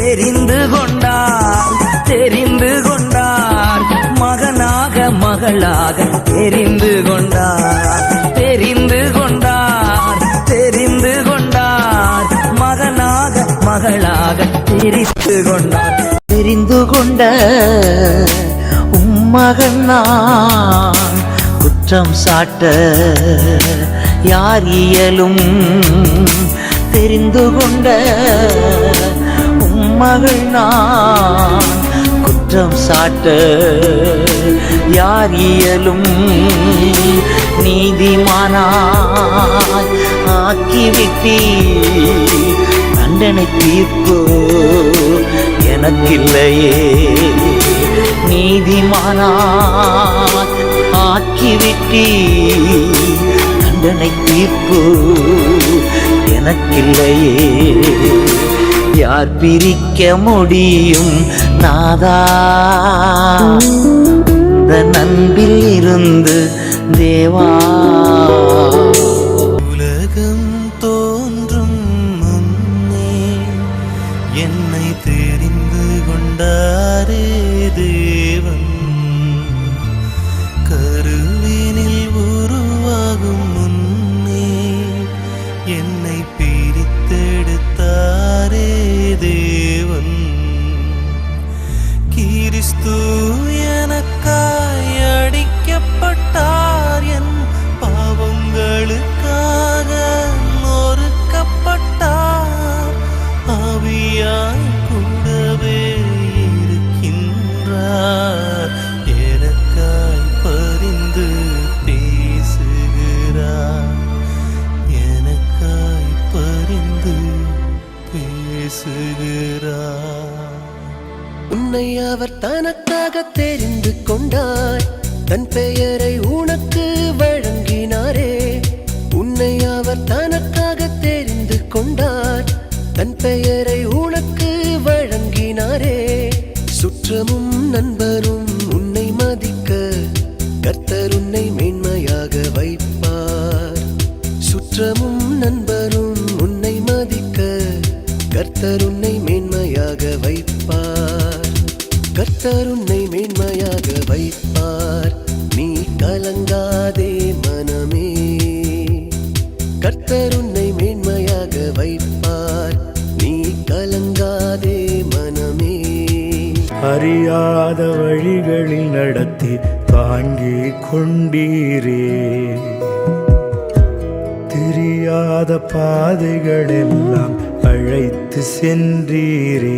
தெரிந்து கொண்டார் மகனாக மகளாக தெரிந்து கொண்டார் மகனாக மகளாக தெரிந்து கொண்ட உம்மகன் நான் குற்றம் சாட்ட யார் இயலும் தெரிந்து கொண்ட உம்மகள் நான் குற்றம் சாட்ட யார் இயலும் நீதிமானாய் ஆக்கிவிட்டி தண்டனை தீர்ப்பு எனக்கில்லையே நீதிமானாய் ஆக்கிவிட்டி தண்டனை தீர்ப்பு எனக்கில்லையே யார் பிரிக்க முடியும் நாதா இந்த நன்பில் இருந்து தேவா உலகம் தோன்றும் முன்னே என்னை தெரிந்து கொண்டாரே தேவன் கருவினில் உருவாகும் முன்னே என்னை பிரித்தெடுத்தாரே தேவன் கிறிஸ்து எனக்காய் அடிக்கப்பட்டார் என் பாவங்களுக்காக நொறுக்கப்பட்டார் ஆவியாய் கூடவே இருக்கின்றார் எனக்காய் பரிந்து பேசுகிறார் எனக்காய் பரிந்து பேசுகிறார் உன்னை அவர் தனக்காக தெரிந்து கொண்டார் தன் பெயரை உனக்கு வழங்கினாரே உன்னை அவர் தனக்காக தெரிந்து கொண்டார் தன் பெயரை உனக்கு வழங்கினாரே சுற்றமும் நண்பரும் உன்னை மதிக்க கர்த்தர் உன்னை மேன்மையாக வைப்பார் சுற்றமும் நண்பரும் உன்னை மதிக்க கர்த்தர் உன்னை மேன்மையாக வைப்பார் கர்த்தர் உன்னை மேன்மையாக வைப்பார் நீ கலங்காதே மனமே கர்த்தர் உன்னை மேன்மையாக வைப்பார் நீ கலங்காதே மனமே அறியாத வழிகளில் நடத்தி தாங்கிக் கொண்டீரே தெரியாத பாதைகளெல்லாம் அழைத்து சென்றீரே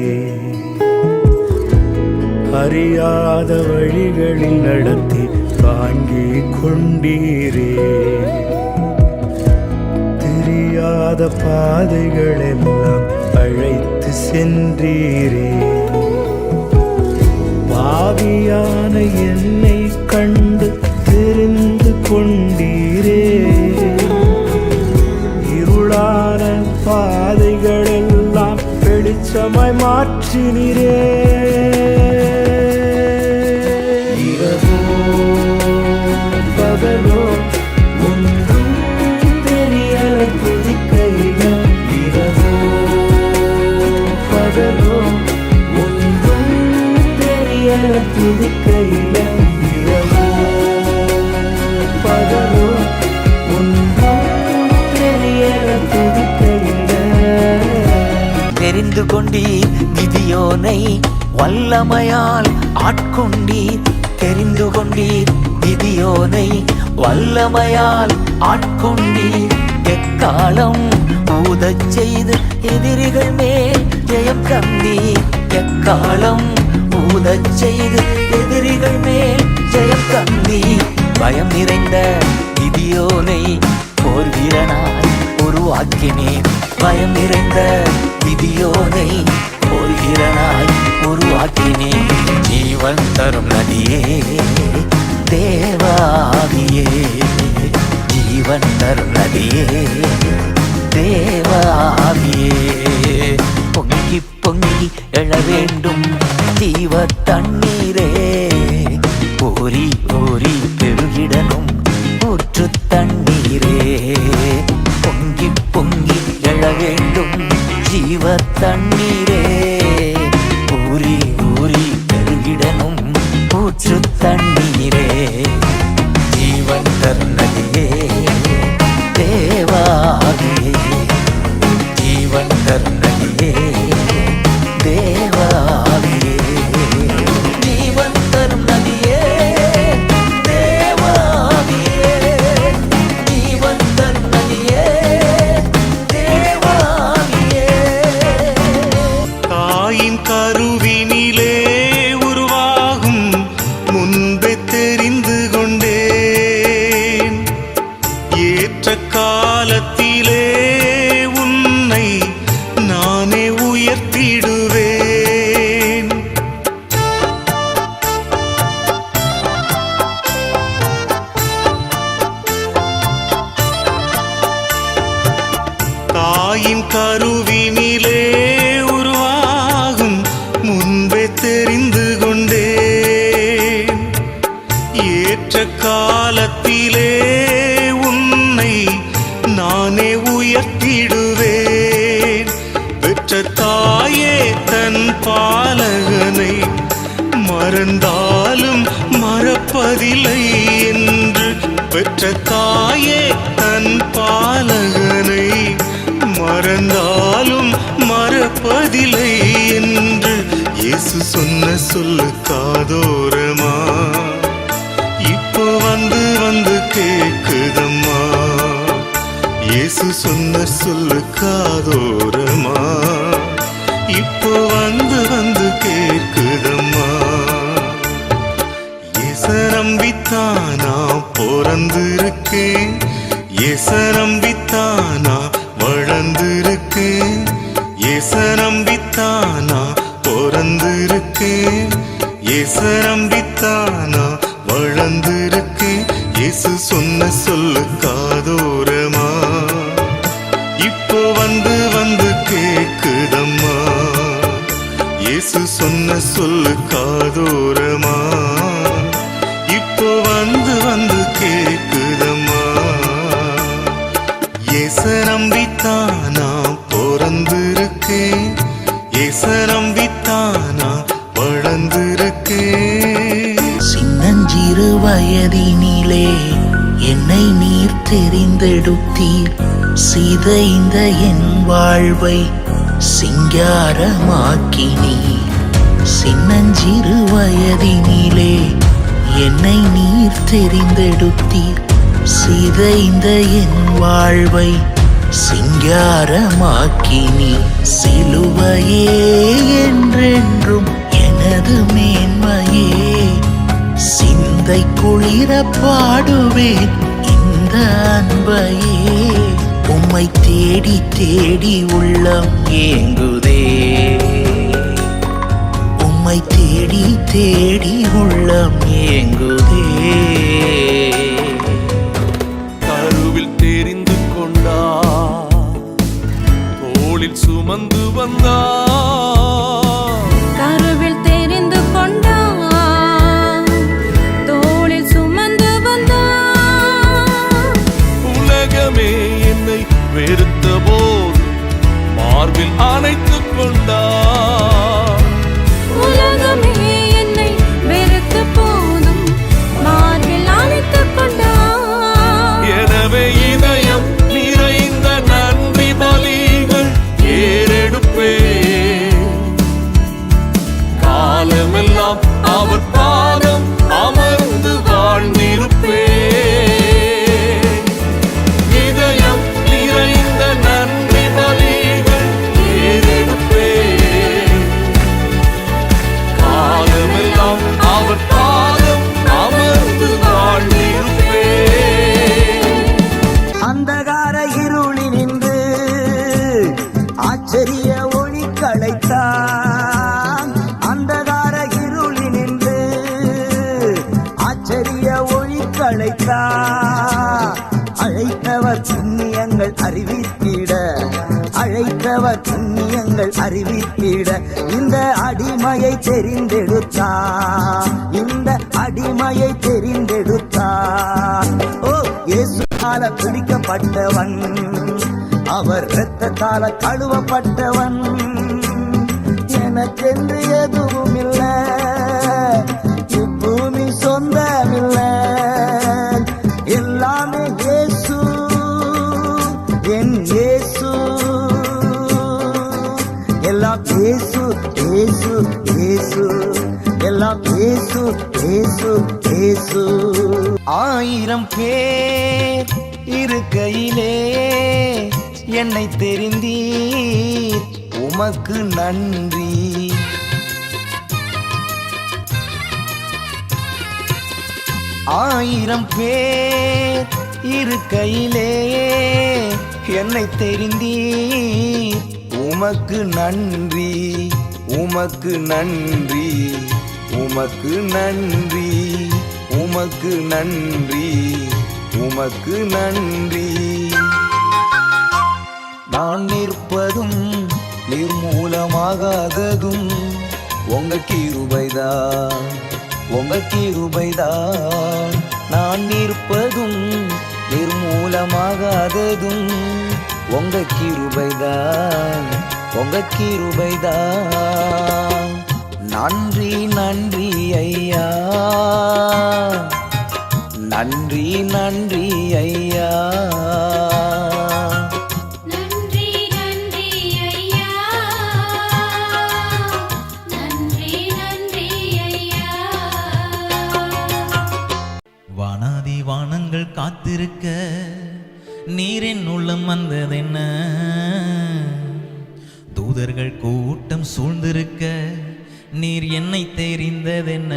அறியாத வழிகளில் நடத்தி தாங்கிக் கொண்டீரே தெரியாத பாதைகளெல்லாம் அழைத்து சென்றீரே பாவியான என்னை கண்டு தெரிந்து கொண்டீரே இருளான பாதைகளெல்லாம் வெளிச்சமாய் மாற்றினீரே இரவோ பகலோ ஒன்றும் தெரியல துதிக்கையில இரவோ பகலோ ஒன்றும் தெரியல துதிக்கையில இரவோ பகலோ ஒன்றும் தெரியல துதிக்கையில தெரிந்து கொண்டீர் கிதியோனை வல்லமையால் ஆட்கொண்டீர் தெரிந்து கொண்டீர் கிதியோனை வல்லமையால் ஆட்கொண்டீர் எக்காலம் ஊதச் செய்து எதிரிகள் மேல் ஜெயம் கண்டீர் எக்காலம் ஊதச் செய்து எதிரிகள் மேல் ஜெயம் கண்டீர் பயம் நிறைந்த கிதியோனை போர் வீரனாய் உருவாக்கினீர் பயம் நிறைந்த கிதியோனை போர் வீரனாய் உருவாக்கினீர் ஜீவன் தரும் நதியே தேவாவியே ஜீவன் தரும் நதியே தேவாவியே பொங்கி பொங்கி எழ வேண்டும் ஜீவ தண்ணீரே ஓரி ஓரி பெருகிடனும் ஊற்று தண்ணீரே பொங்கி பொங்கி எழ வேண்டும் ஜீவ தண்ணீரே தாயின் கருவினிலே உருவாகும் முன்பே தெரிந்து கொண்டேன். ஏற்ற காலத்திலே உன்னை நானே உயர்த்திடுவேன். தாயின் கருவினிலே உருவாகும் முன்பே தெரிந்து கொண்டேன். ஏற்ற காலத்திலே உன்னை நானே உயர்த்திடுவேன். பெற்ற தாயே தன் பாலகனை மறந்தாலும் மறப்பதில்லை என்று. பெற்ற தாயே தன் பாலகனை மறந்தாலும் மறப்பதில்லை என்று. இயேசு சொன்ன சொல்லு காதோரமா இப்போ வந்து வந்து கேக்குதம்மா. இயேசு சொன்ன சொல்லு காதோரமா இப்போ வந்து வந்து கேக்குதம்மா. இயேச நம்பித்தானா பிறந்திருக்கேன். இயேச நம்பித்தானா வளர்ந்திருக்கேன். இயேச நம்பித்தானா பிறந்திருக்கேன். இயேச நம்பித்தானா வளர்ந்திருக்கேன். இயேசு சொன்ன சொல்லு காதோரமா இப்போ வந்து வந்து கேக்குதம்மா. இயேசு சொன்ன சொல்லு காதோரமா இப்போ வந்து வந்து கேக்குதம்மா. இயேச நம்பித்தானா பிறந்திருக்கேன். இயேச நம்பித்தானா வளர்ந்திருக்கேன். சின்னஞ்சிறு வயதினிலே என்னை நீர் தெரிந்தெடுத்தீர். சிதைந்த என் வாழ்வை சிங்காரமாக்கினீர். சின்னஞ்சிறு வயதினிலே என்னை நீர் தெரிந்தெடுத்தீர். சிதைந்த என் வாழ்வை சிங்காரமாக்கினீர். சிலுவையே என்றென்றும் எனது மேன்மையே. சிந்தை குளிர பாடுவேன் இந்த அன்பையே. உம்மை தேடி தேடி உள்ளம் ஏங்குதே. உம்மை தேடி தேடி உள்ளம் ஏங்குதே. கருவில் தெரிந்து கொண்டா தோளில் சுமந்து வந்தா. கருவில் தெரிந்து கொண்டா தோளில் சுமந்து வந்தா. உலகமே என்னை வெறுத்த போது மார்பில் அணைத்துக் கொண்டா. உலகமே என்னை வெறுத்த போதும் மார்பில் அணைத்துக் கொண்டா. எனவே இதயம் நிறைந்த நன்றி பலிகள் ஏறெடுப்பே. காலமெல்லாம் அவர் பாதம் அமர்ந்து வாழ்ந்திருப்பே. இதயம் நிறைந்த நன்றி பலிகள் ஏறெடுப்பே. காலமெல்லாம் அவர் பாதம் அமர்ந்து வாழ்ந்திருப்பே. அந்தகார இருளினின்று ஆச்சரிய ஒளி களைத்தான். அந்தகார இருளினின்று ஆச்சரிய ஒளி களைத்தான். அழைத்தவர் புண்ணியங்கள் அறிவித்திட. அழைத்தவர் புண்ணியங்கள் அறிவித்திட. இந்த அடிமையை தெரிந்தெடுத்தார். இந்த அடிமையை தெரிந்தெடுத்தார். ஓ இயேசுவால பிடிக்கப்பட்டவன். அவர் இரத்தத்தால கழுவப்பட்டவன். எனக்கென்று எதுவும் இல்லை. இப்பூமி சொந்தமில்லை. எல்லாமே இயேசு, என் இயேசு. எல்லாம் இயேசு, இயேசு, இயேசு. எல்லாம் இயேசு, இயேசு, இயேசு. 1000 பேர் இருக்கையிலே என்னை தெரிந்தீர். உமக்கு நன்றி. ஆயிரம் பேர் இருக்கையிலே என்னை தெரிந்தீர். உமக்கு நன்றி, உமக்கு நன்றி, உமக்கு நன்றி, உமக்கு நன்றி, உமக்கு நன்றி. நான் நிற்பதும் நிர்மூலமாகாததும் உங்க கிருபைதான், உங்க கிருபைதான். நான் நிற்பதும் நிர்மூலமாகாததும் உங்க கிருபைதான், உங்க கிருபைதான். நன்றி நன்றி ஐயா, நன்றி நன்றி ஐயா. நன்றி நன்றி ஐயா, நன்றி நன்றி ஐயா. வானாதி வானங்கள் காத்திருக்க நீரின் உள்ளம் வந்ததென்ன, தூதர்கள் கூட்டம் சூழ்ந்திருக்க நீர் என்னை தெரிந்ததென்ன.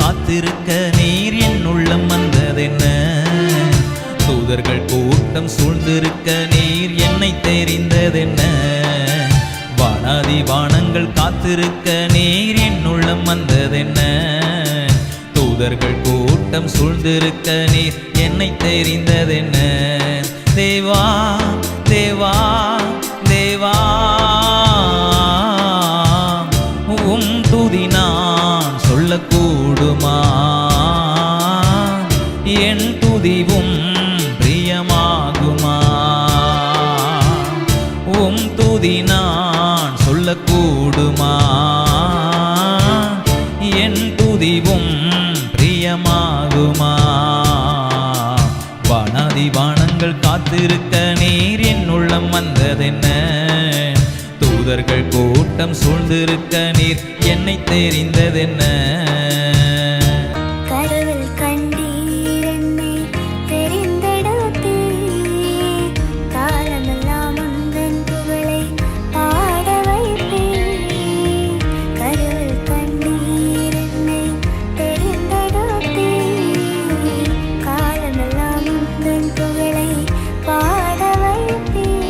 காத்திருக்க நீர் என் உள்ளம் வந்ததென்ன, தூதர்கள் கூட்டம் சூழ்ந்திருக்க நீர் என்னை தெரிந்ததென்ன. வானாதி வானங்கள் காத்திருக்க நீர் என் உள்ளம் வந்ததென்ன, தூதர்கள் கூட்டம் சூழ்ந்திருக்க நீர் என்னை தெரிந்ததென்ன. தேவா தேவா தேவா, உம் துதி நான் சொல்லக்கூடுமா, என் துதிவும் பிரியமாகுமா. உம் துதி நான் சொல்லக்கூடுமா, என் துதிவும் பிரியமாகுமா. வானாதி வானங்கள் காத்திருக்க நீர் என் உள்ளம் வந்ததென்ன, தூதர்கள் கூட்டம் சூழ்ந்திருக்க நீர் என்னை தெரிந்ததென்ன. கருவில் கண்டீர் என்னை தெரிந்தெடுத்தீர், காலமெல்லாம் உந்தன் புகழை பாட வைப்பேன். கருவில் கண்டீர் என்னை தெரிந்தெடுத்தீர், காலமெல்லாம் உந்தன் புகழை பாட வைப்பேன்.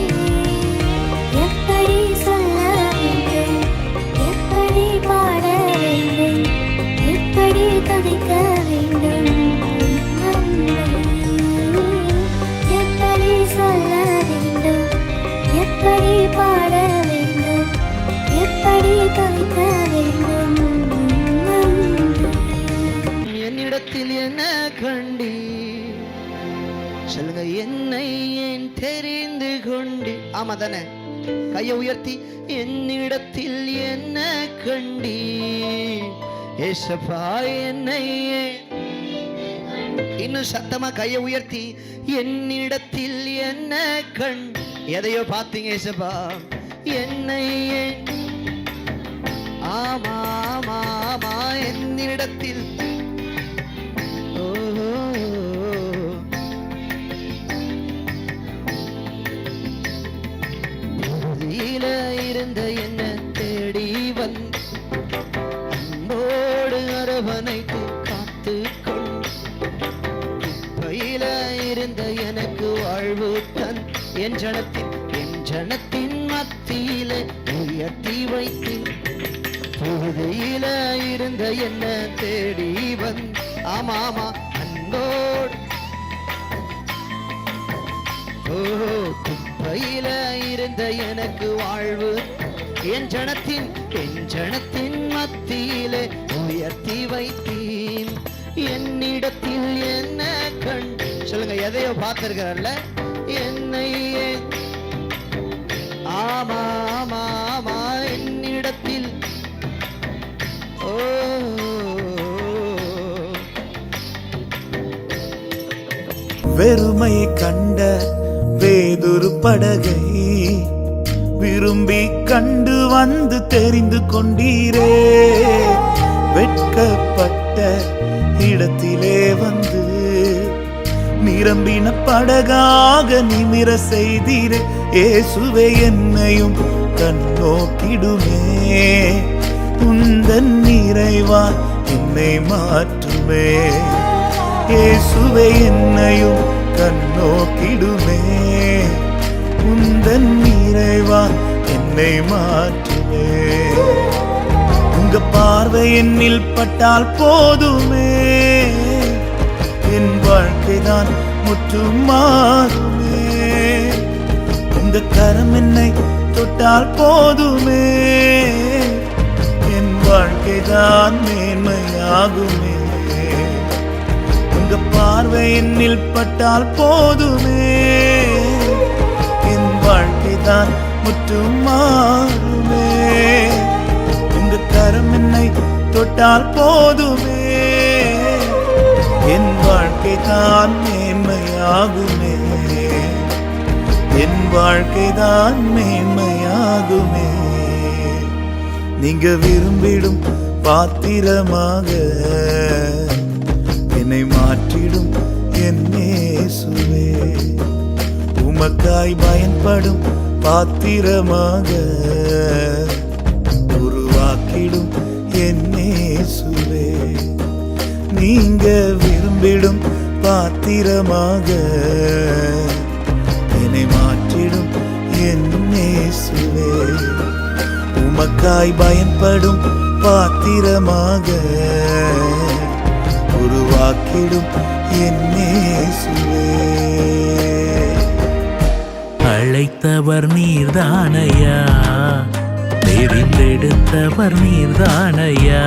எப்படி சொல்ல வேண்டும், எப்படி பாட வேண்டும், எப்படி துதிக்க வேண்டும் நன்மை. எப்படி சொல்ல வேண்டும், எப்படி பாட வேண்டும், எப்படி துதிக்க வேண்டும் நன்மை. என்னிடத்தில் என்ன கண்டி, சொல்லுங்க என்னை ஏன் தெரிந்து கொண்டு. ஆமா தானே, கையை உயர்த்தி என்னிடத்தில் என்ன கண்டி, ஏசப்பா என்னை ஏன். இன்னும் சத்தமா கையை உயர்த்தி என்னிடத்தில் என்ன கண். எதையோ பார்த்தீங்க ஏசப்பா, என்னை ஏன். ஆமா ஆமா ஆமா, என்னிடத்தில். ஓ புதியில இருந்த என்ன தேடி வந்து அன்போடு அரவணைத்து காத்து கொண்டு, பையில இருந்த எனக்கு வாழ்வு தன் என் ஜனத்தின் மத்தியிலே உயர்த்தி வைத்தேன். புதியில இருந்த என்ன தேடி வந்து, ஆமா ஆமா அன்போடு. ஓ குப்பையில இருந்த எனக்கு வாழ்வு என் ஜனத்தின் மத்தியிலே உயர்த்தி வைத்தேன். என்னிடத்தில் என்ன கண். சொல்லுங்க, எதையோ பார்த்திருக்கிறல்ல என்னை. ஆமா ஆமா ஆமா, என்னிடத்தில். ஓ வெறுமையை கண்ட வேதொரு படகை விரும்பி கண்டு வந்து தெரிந்து கொண்டீரே. வெட்கப்பட்ட இடத்திலே வந்து நிரம்பின படகாக நிமிர செய்தீரே. இயேசுவே என்னையும் கண்ணோக்கிடுமே, உந்தன் நிறைவா என்னை மாற்றுமே. இயேசுவே என்னையும் கண்ணோக்கிடுமே, உந்தன் நிறைவா என்னை மாற்றுமே. உங்க பார்வை என்னில் பட்டால் போதுமே, என் வாழ்க்கைதான் முற்றும் மாறுமே. உங்க கரம் என்னை தொட்டால் போதுமே, என் வாழ்க்கைதான் மேன்மையாகுமே. உங்க பார்வை என்னில் பட்டால் போதுமே, என் வாழ்க்கைதான் முற்றும் மாறுமே. உங்க கரம் என்னை தொட்டால் போதுமே, என் வாழ்க்கைதான் மேன்மையாகுமே. என் வாழ்க்கைதான் மேன்மையாகுமே. நீங்க விரும்பிடும் பாத்திரமாக என்னை மாற்றிடும் என் இயேசுவே. உமக்காய் பயன்படும் பாத்திரமாக உருவாக்கிடும் என் இயேசுவே. நீங்க விரும்பிடும் பாத்திரமாக என்னை மாற்றிடும் என் இயேசுவே. உமக்காய் பயன்படும் பாத்திரமாக உருவாக்கிடும் என் இயேசுவே. அழைத்தவர் நீர்தானையா, தெரிந்தெடுத்தவர் நீர்தானையா,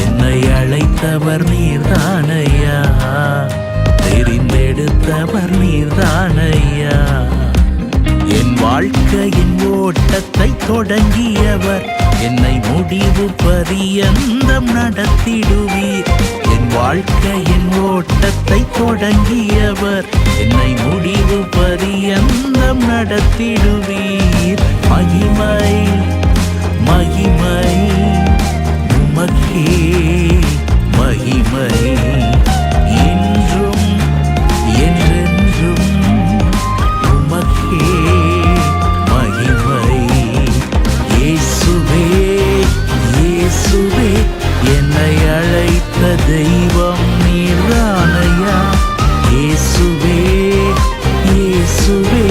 என்னை அழைத்தவர் நீர்தானையா, தெரிந்தெடுத்தவர் நீர்தானையா. என் வாழ்க்கையின் ஓட்டத்தை தொடங்கியவர் என்னை முடிவு பரியந்தம் நடத்திடுவீர். என் வாழ்க்கையின் ஓட்டத்தை தொடங்கியவர் என்னை முடிவு பரியந்தம் நடத்திடுவீர். மகிமை மகிமை உமக்கே மகிமை, இன்றும் என்றென்றும் உமக்கே மகிமை. இயேசுவே இயேசுவே என்னை அழைத்த தெய்வம் நீர்தானையா. இயேசுவே இயேசுவே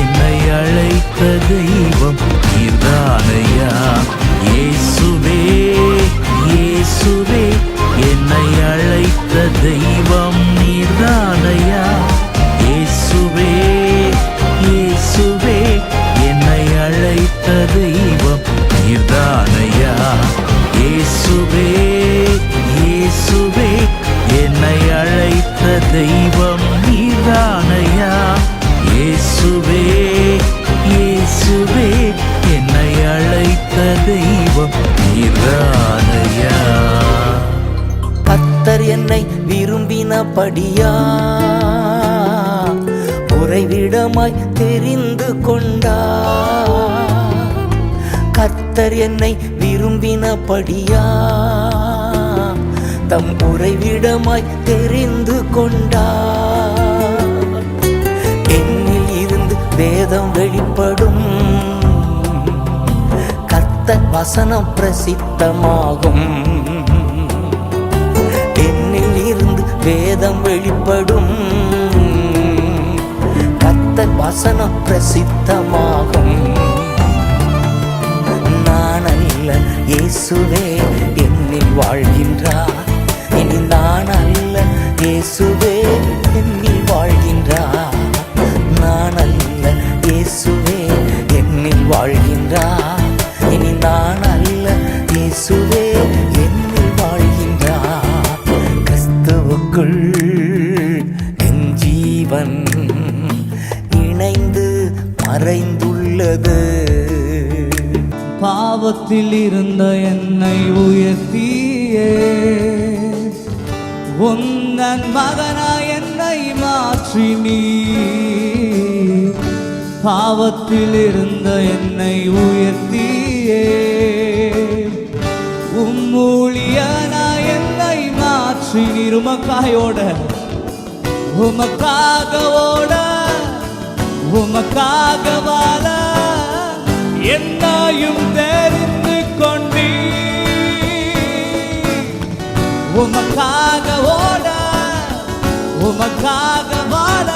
என்னை அழைத்த தெய்வம் நீர்தானையா. இயேசுவே இயேசுவே என்னை அழைத்த தெய்வம் நீர்தானையா. இயேசுவே இயேசுவே என்னை அழைத்த தெய்வம் நீர்தானையா. இயேசுவே இயேசுவே என்னை அழைத்த தெய்வம் நீர்தானையா. இயேசுவே இயேசுவே என்னை அழைத்த தெய்வம் நீர்தானையா. கர்த்தர் என்னை விரும்பினபடியா உறைவிடமாய் தெரிந்து கொண்டா. கர்த்தர் என்னை விரும்பினபடியா தம் உறைவிடமாய் தெரிந்து கொண்டா. என்னில் இருந்து வேதம் வெளிப்படும், கர்த்தர் வசனம் பிரசித்தமாகும். என்னில் இருந்து வேதம் வெளிப்படும், கர்த்தர் வசனம் பிரசித்தமாகும். நான் அல்ல இயேசுவே என்னில் வாழ்கின்றார். இனி நான் அல்ல இயேசுவே என்னில் வாழ்கின்றார். நான் அல்ல இயேசுவே என்னில் வாழ்கின்றார். இனி நான் அல்ல இயேசுவே என்னில் வாழ்கின்றார். கிறிஸ்துவுக்குள் என் ஜீவன் இணைந்து மறைந்துள்ளது. பாவத்தில் இருந்த என்னை உயர்த்தியே உந்தன் மகனாய் என்னை என்னை மாற்றினி, பாவத்தில் இருந்த என்னை உயர்த்தியே, உம்மூழியனா என்னை மாற்றினி. உமக்காயோட உமக்காக ஓட உமக்காக வாழ என்னையும் தெரிந்து கொண்டீ. உமக்காக ஓட உமக்காக வாழ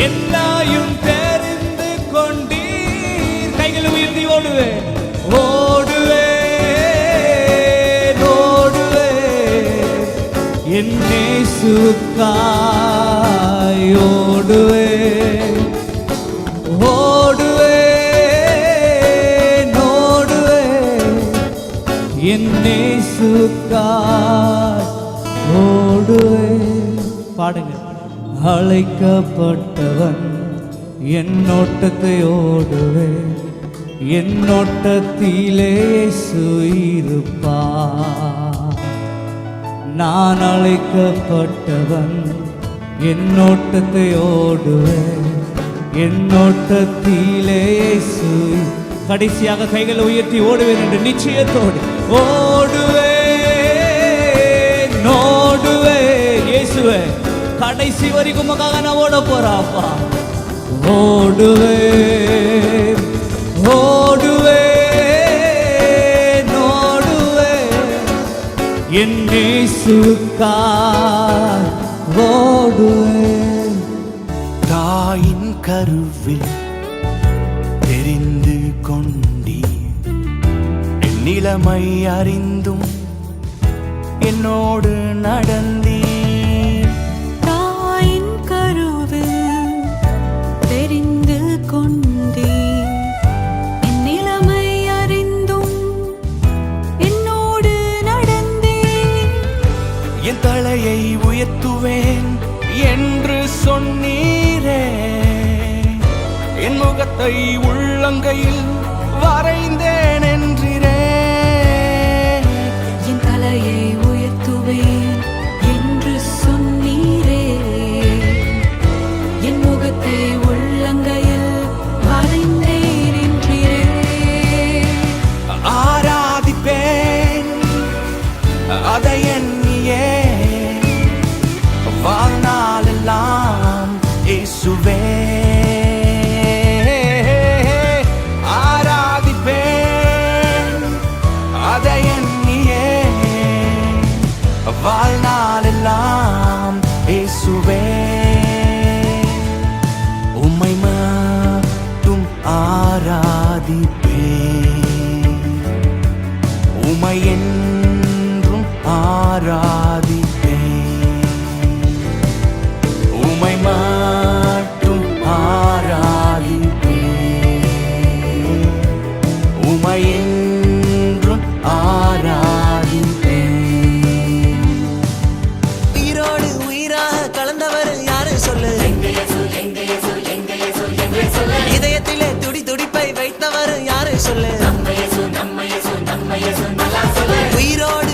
என்னையும் தெரிந்து கொண்டீர். கைகளை உயர்த்தி ஓடுவேன் ஓடுவேன் ஓடுவேன் என் இயேசுவுக்காய் ஓடுவேன் ஓடுவேன் ஓடுவேன் என் இயேசுவுக்காய் ஓடுவேன். பாடுங்க. அழைக்கப்பட்டவன் என் ஓட்டத்தை ஓடுவேன், என் ஓட்டத்திலே இயேசு இருப்பார். நான் அழைக்கப்பட்டவன் என் ஓட்டத்தை ஓடுவேன், என் ஓட்டத்திலே இயேசு. கடைசியாக கைகளை உயர்த்தி ஓடுவேன் என்று நிச்சயத்தோடு ஓடுவேன் ஓடுவேன். இயேசுவே கடைசி வரைக்கும் உமக்காக நான் ஓட போறாப்பா. ஓடுவேன் ஓடுவேன் ஓடுவேன் என் இயேசுவுக்காய் ஓடுவேன். தாயின் கருவில் தெரிந்து கொண்டீ, என் நிலைமை அறிந்தும் என்னோடு நடந்தீ. தாயின் கருவில் தெரிந்து கொண்டீ, என் நிலைமை அறிந்தும் என்னோடு நடந்தீ. என் தலையை உயர்த்துவேன் என்று சொன்னீரே, என் முகத்தை உள்ளங்கையில் வரைந்தேன் என்றீரே. என் தலையை உயர்த்துவேன் என்று சொன்னீரே, என் முகத்தை உள்ளங்கையில் வரைந்தேன் என்றீரே. ஆராதிப்பேன் அதை எண்ணியே, வாழ்நாளெல்லாம் இயேசுவே. ஆராதிப்பேன் அதை எண்ணியே, வாழ்நாளெல்லாம் இயேசுவே. உம்மை மட்டும் ஆராதிப்பேன், உம்மை என்றும் ஆராதிப்பேன், உம்மை மட்டும் ஆராதிப்பேன், உம்மை என்றும் ஆராதிப்பேன். உயிரோடு உயிராக கலந்தவர் யாரு சொல்லு? இதயத்திலே துடி துடிப்பை வைத்தவர் யாரு சொல்லு? உயிரோடு